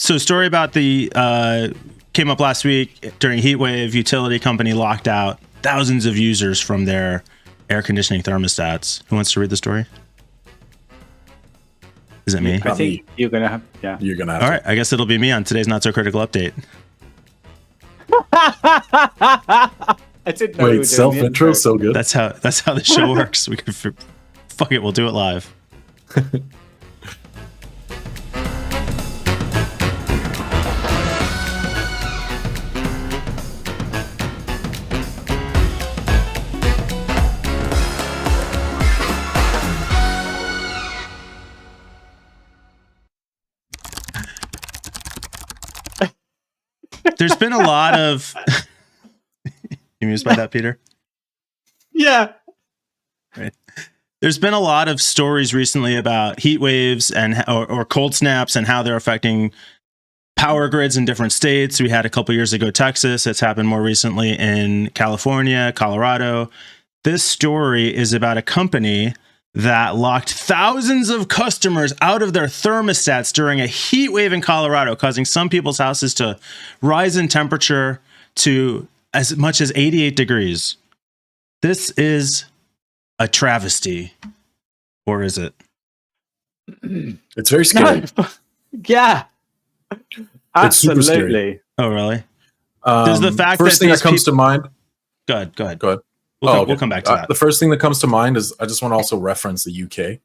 So story about the came up last week during a heat wave. Utility company locked out thousands of users from their air conditioning thermostats. Who wants to read the story? Is it me? I think you're gonna have. Yeah, you're gonna have. All right, I guess it'll be me on today's Not So Critical update. I didn't know. Wait, self intro, so good. That's how the show works. We could fuck it. We'll do it live. There's been a lot of. You amused by that, Peter? Yeah. Right. There's been a lot of stories recently about heat waves and or cold snaps and how they're affecting power grids in different states. We had a couple years ago Texas. It's happened more recently in California, Colorado. This story is about a company that locked thousands of customers out of their thermostats during a heat wave in Colorado, causing some people's houses to rise in temperature to as much as 88 degrees. This is a travesty. Or is it? It's very scary. No. Yeah. It's super scary. Absolutely. Oh, really? Does the fact first that thing that comes to mind? Go ahead. Go ahead. We'll come back to that. The first thing that comes to mind is I just want to also reference the UK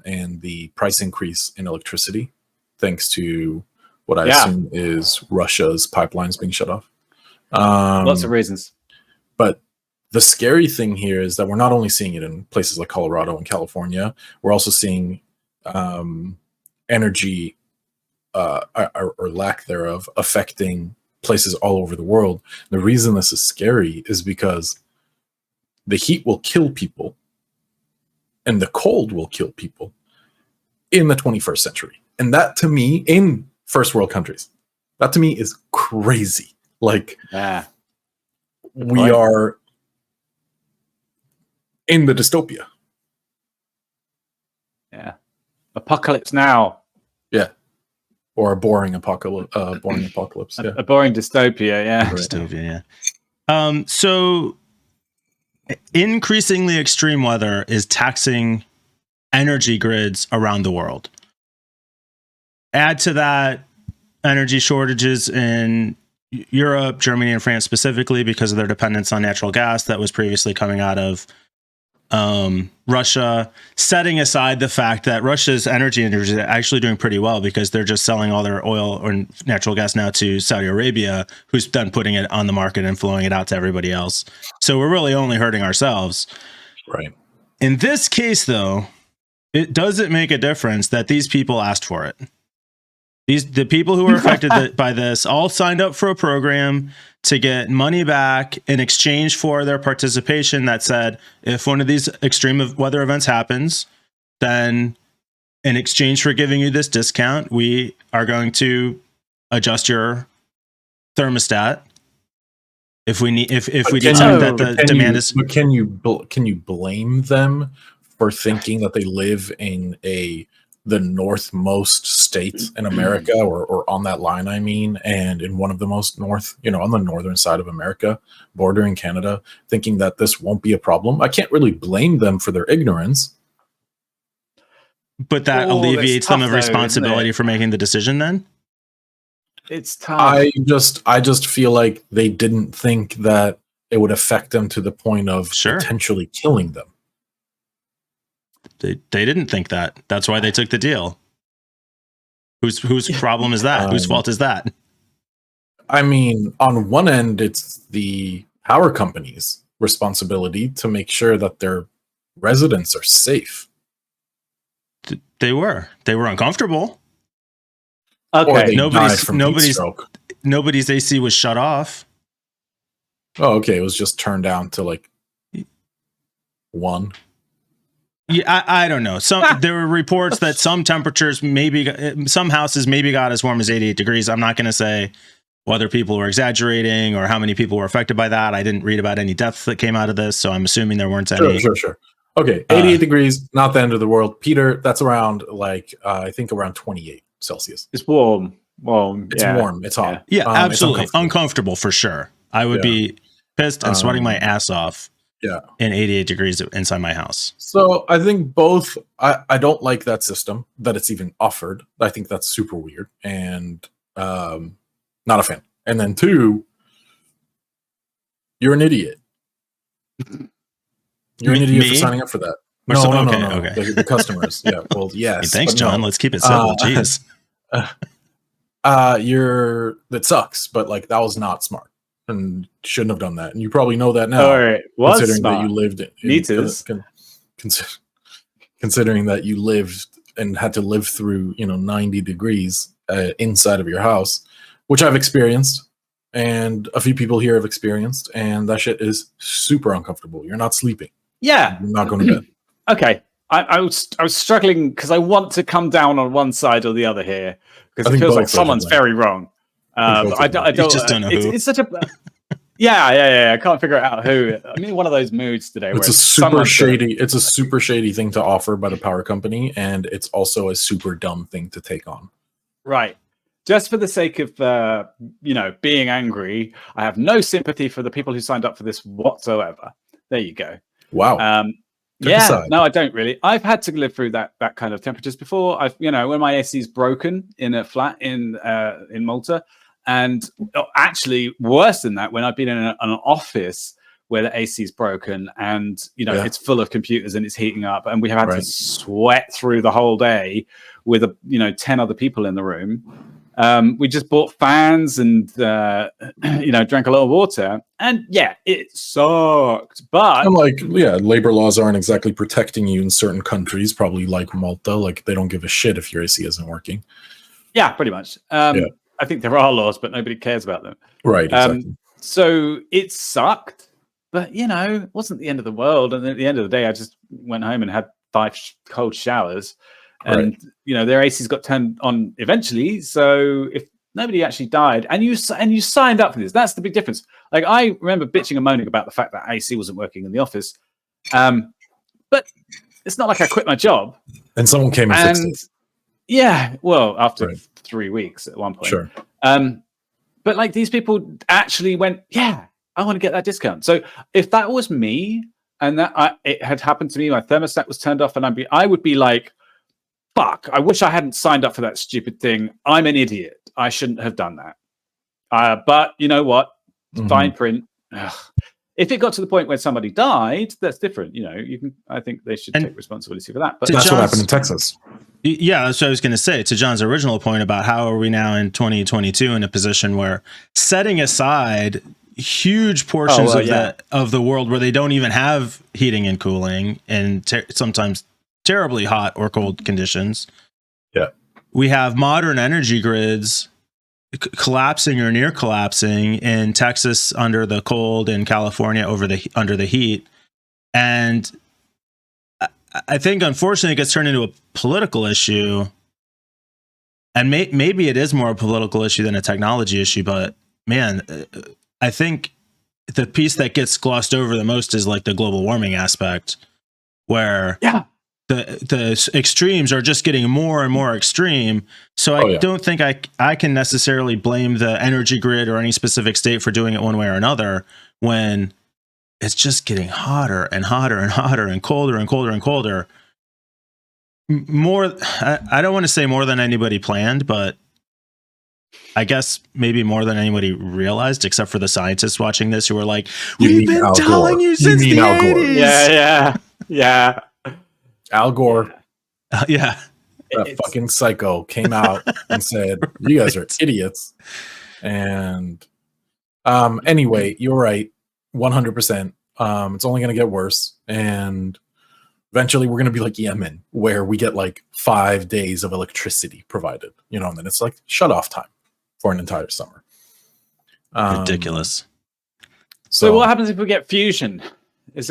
and the price increase in electricity, thanks to what I assume is Russia's pipelines being shut off. Lots of reasons. But the scary thing here is that we're not only seeing it in places like Colorado and California, we're also seeing energy or lack thereof affecting places all over the world. The reason this is scary is because the heat will kill people and the cold will kill people in the 21st century. And that to me, in first world countries, that to me is crazy. Like, we are in the dystopia. Yeah. Apocalypse Now. Yeah. Or a boring apocalypse. Yeah. A boring dystopia, yeah. Dystopia, yeah. So increasingly extreme weather is taxing energy grids around the world. Add to that energy shortages in Europe, Germany, and France specifically because of their dependence on natural gas that was previously coming out of Russia, setting aside the fact that Russia's energy industry is actually doing pretty well because they're just selling all their oil or natural gas now to Saudi Arabia, who's then putting it on the market and flowing it out to everybody else. So we're really only hurting ourselves. Right. In this case, though, it doesn't make a difference that these people asked for it. The people who were affected by this all signed up for a program to get money back in exchange for their participation that said, if one of these extreme weather events happens, then in exchange for giving you this discount, we are going to adjust your thermostat. If we decide that the demand is, but can you blame them for thinking that they live in the northmost state in America, or on that line, I mean, and in one of the most north, on the northern side of America, bordering Canada, thinking that this won't be a problem? I can't really blame them for their ignorance. But that alleviates them of responsibility for making the decision then? It's tough. I just feel like they didn't think that it would affect them to the point of potentially killing them. They didn't think that. That's why they took the deal. Whose problem is that? Whose fault is that? I mean, on one end, it's the power company's responsibility to make sure that their residents are safe. They were uncomfortable. Okay. Nobody's AC was shut off. Oh, okay. It was just turned down to like 1. Yeah, I don't know. There were reports that some temperatures some houses maybe got as warm as 88 degrees. I'm not going to say whether people were exaggerating or how many people were affected by that. I didn't read about any deaths that came out of this, so I'm assuming there weren't any. Sure. Okay, 88 degrees, not the end of the world. Peter, that's around I think around 28. Celsius. It's warm. Warm. It's warm. It's hot. Yeah, It's absolutely uncomfortable for sure. I would be pissed and sweating my ass off. Yeah, in 88 degrees inside my house. So I think both. I don't like that system that it's even offered. I think that's super weird and not a fan. And then 2, you're an idiot. You're an idiot for signing up for that. No. The customers. Yeah. Well, yes. Hey, thanks, John. Let's keep it simple. Jeez. That sucks. But like that was not smart and shouldn't have done that. And you probably know that now. All right. Considering smart. that you lived considering that you lived and had to live through 90 degrees inside of your house, which I've experienced. And a few people here have experienced, and that shit is super uncomfortable. You're not sleeping. Yeah. You're not going to bed. Okay. I was struggling because I want to come down on one side or the other here because it feels like someone's very wrong. I don't know who. It's such a yeah. I can't figure out who. I'm in one of those moods today. It's a super shady. It's a super shady thing to offer by the power company, and it's also a super dumb thing to take on. Right. Just for the sake of being angry, I have no sympathy for the people who signed up for this whatsoever. There you go. Wow. No, I don't really. I've had to live through that kind of temperatures before. I've when my AC is broken in a flat in Malta, and actually worse than that, when I've been in an office where the AC is broken and it's full of computers and it's heating up, and we have had to sweat through the whole day with 10 other people in the room. We just bought fans and drank a lot of water, and it sucked. But labor laws aren't exactly protecting you in certain countries, probably like Malta. Like they don't give a shit if your AC isn't working. Yeah, pretty much. I think there are laws, but nobody cares about them. Right. Exactly. So it sucked, but it wasn't the end of the world. And at the end of the day, I just went home and had 5 cold showers. And their ACs got turned on eventually. So if nobody actually died, and you signed up for this, that's the big difference. Like I remember bitching and moaning about the fact that AC wasn't working in the office, but it's not like I quit my job. And someone came and fixed it. Yeah, well, after 3 weeks at one point. Sure. But like these people actually went, I want to get that discount. So if that was me and that it had happened to me, my thermostat was turned off, and I would be like, fuck, I wish I hadn't signed up for that stupid thing. I'm an idiot. I shouldn't have done that. But you know what? Fine print. Ugh. If it got to the point where somebody died, that's different. I think they should take responsibility for that. But that's what happened in Texas. Yeah, that's what I was going to say. To John's original point about how are we now in 2022 in a position where setting aside huge portions of the world where they don't even have heating and cooling and sometimes terribly hot or cold conditions. Yeah. We have modern energy grids collapsing or near collapsing in Texas under the cold, in California under the heat. And I think unfortunately it gets turned into a political issue, and maybe it is more a political issue than a technology issue, but man, I think the piece that gets glossed over the most is like the global warming aspect, where the extremes are just getting more and more extreme. So I don't think I can necessarily blame the energy grid or any specific state for doing it one way or another when it's just getting hotter and hotter and hotter and colder and colder and colder. I don't want to say more than anybody planned, but I guess maybe more than anybody realized, except for the scientists watching this who were like, we've been telling you since the 80s. Yeah. Al Gore. Yeah. That fucking psycho came out and said, you guys are idiots. And anyway, you're right. 100%. It's only going to get worse. And eventually we're going to be like Yemen, where we get like 5 days of electricity provided, and then it's like shut off time for an entire summer. Ridiculous. So what happens if we get fusion?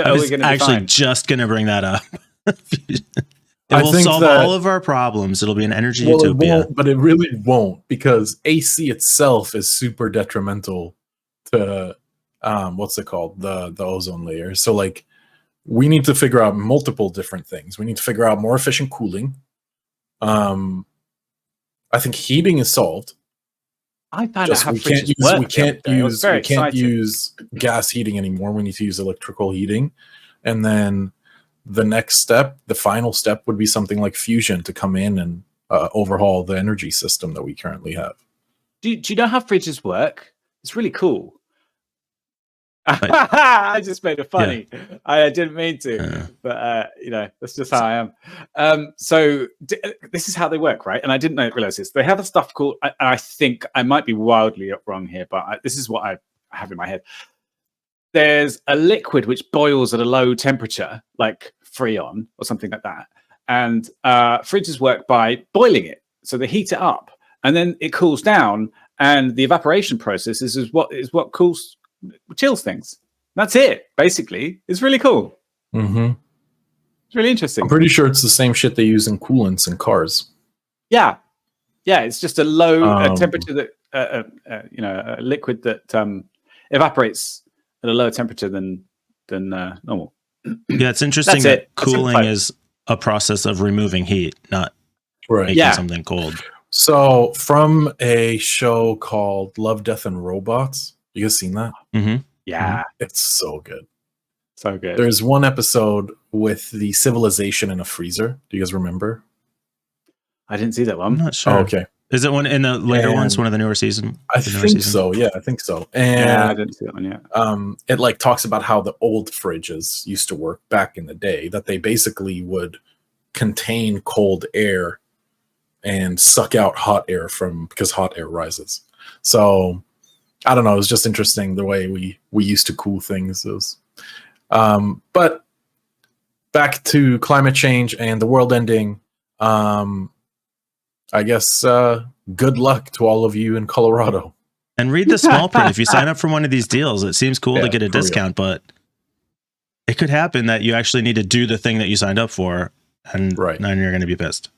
I was actually just going to bring that up. It will solve all of our problems. It'll be an energy utopia. But it really won't, because AC itself is super detrimental to what's it called? The ozone layer. So like we need to figure out multiple different things. We need to figure out more efficient cooling. I think heating is solved. I found Just out how we can't fridges use work. we can't the other day. It was use very we can't exciting. use gas heating anymore. We need to use electrical heating, and then the next step, the final step, would be something like fusion to come in and overhaul the energy system that we currently have. Do you know how fridges work? It's really cool. I just made it funny. I didn't mean to, but that's just how I am. So this is how they work, right? And I didn't realize this. They have a stuff called, and I think I might be wildly wrong here, but this is what I have in my head. There's a liquid which boils at a low temperature, like Freon or something like that. And fridges work by boiling it. So they heat it up and then it cools down. And the evaporation process is what chills things. That's it, basically. It's really cool. Mm-hmm. It's really interesting. I'm pretty sure it's the same shit they use in coolants in cars. Yeah. It's just a low temperature that, a liquid that evaporates at a lower temperature than normal. Yeah, it's interesting that cooling is a process of removing heat, not making something cold. So from a show called Love, Death, and Robots, you guys seen that? Mm-hmm. Yeah. It's so good. So good. There's one episode with the civilization in a freezer. Do you guys remember? I didn't see that one. I'm not sure. Oh, okay. Is it one in the later ones, one of the newer season? I think so. Yeah, I think so. And I didn't see that one yet. It like talks about how the old fridges used to work back in the day, that they basically would contain cold air and suck out hot air because hot air rises. So I don't know. It was just interesting the way we used to cool things. But back to climate change and the world ending. I guess good luck to all of you in Colorado. And read the small print. If you sign up for one of these deals, it seems cool to get a discount, but it could happen that you actually need to do the thing that you signed up for, and then you're going to be pissed.